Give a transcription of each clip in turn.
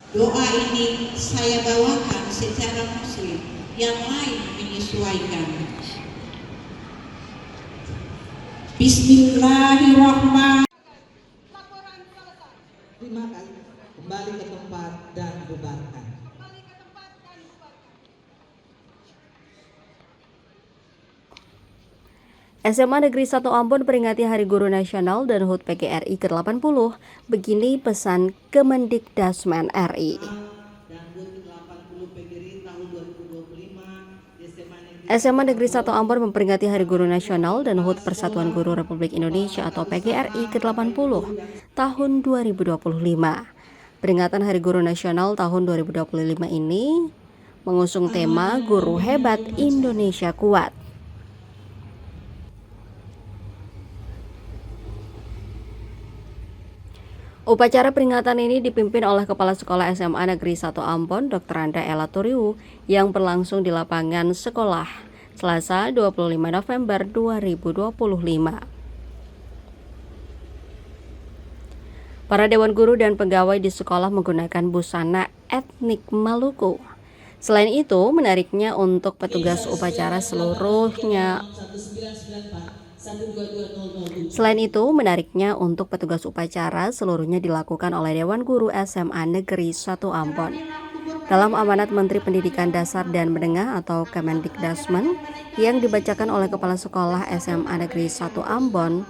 Doa ini saya bawakan secara muslim, yang lain menyesuaikan. Bismillahirrahmanirrahim. Terima kasih. Kembali ke tempat dan bubarkan. SMA Negeri 1 Ambon peringati Hari Guru Nasional dan HUT PGRI ke-80. Begini pesan Kemendikdasmen RI. SMA Negeri 1 Ambon memperingati Hari Guru Nasional dan HUT Persatuan Guru Republik Indonesia atau PGRI ke-80 tahun 2025. Peringatan Hari Guru Nasional tahun 2025 ini mengusung tema Guru Hebat Indonesia Kuat. Upacara peringatan ini dipimpin oleh Kepala Sekolah SMA Negeri 1 Ambon, Dr. Anda Ella Turiu, yang berlangsung di lapangan sekolah, Selasa 25 November 2025. Para Dewan Guru dan pegawai di sekolah menggunakan busana etnik Maluku. Selain itu, menariknya untuk petugas upacara seluruhnya dilakukan oleh Dewan Guru SMA Negeri 1 Ambon. Dalam amanat Menteri Pendidikan Dasar dan Menengah atau Kemendikdasmen yang dibacakan oleh Kepala Sekolah SMA Negeri 1 Ambon,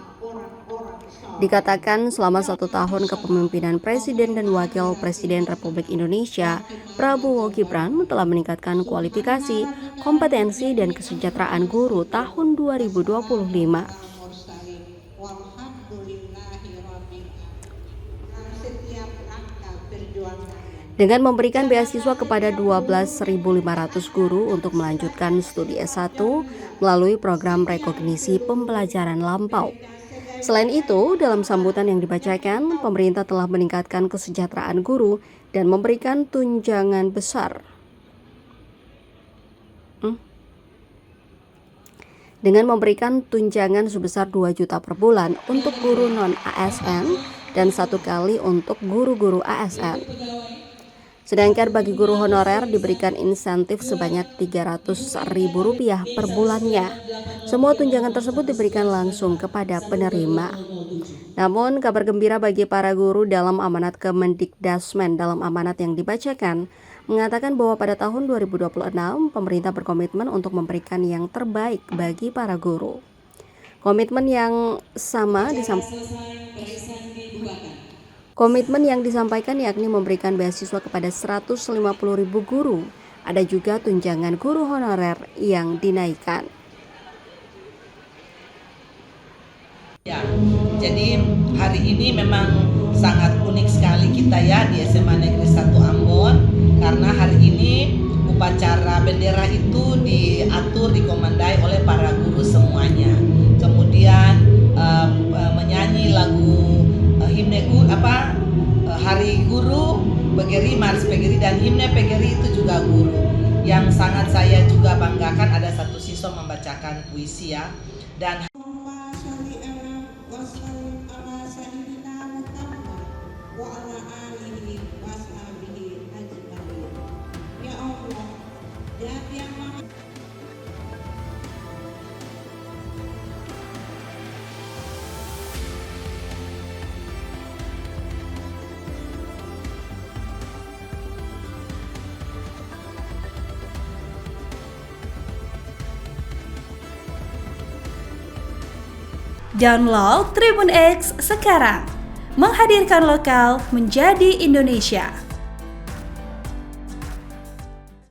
dikatakan selama 1 tahun kepemimpinan Presiden dan Wakil Presiden Republik Indonesia, Prabowo Gibran telah meningkatkan kualifikasi, kompetensi, dan kesejahteraan guru tahun 2025. Dengan memberikan beasiswa kepada 12.500 guru untuk melanjutkan studi S1 melalui program rekognisi pembelajaran lampau. Selain itu, dalam sambutan yang dibacakan, pemerintah telah meningkatkan kesejahteraan guru dan memberikan tunjangan besar. Dengan memberikan tunjangan sebesar 2 juta per bulan untuk guru non-ASN dan 1 kali untuk guru-guru ASN. Sedangkan bagi guru honorer diberikan insentif sebanyak Rp300.000 per bulannya. Semua tunjangan tersebut diberikan langsung kepada penerima. Namun kabar gembira bagi para guru dalam amanat Kemendikdasmen dalam amanat yang dibacakan mengatakan bahwa pada tahun 2026 pemerintah berkomitmen untuk memberikan yang terbaik bagi para guru. Komitmen yang disampaikan yakni memberikan beasiswa kepada 150.000 guru. Ada juga tunjangan guru honorer yang dinaikkan. Ya, jadi hari ini memang sangat unik sekali kita ya di SMA Negeri 1 Ambon, karena hari ini upacara bendera itu diatur, dikomandai oleh para guru semuanya. Kemudian menyanyi lagu himne Hari Guru PGRI, Mars PGRI, dan himne PGRI itu juga guru. Yang sangat saya juga banggakan ada satu siswa membacakan puisi ya. Dan Download Tribun X sekarang, menghadirkan lokal menjadi Indonesia.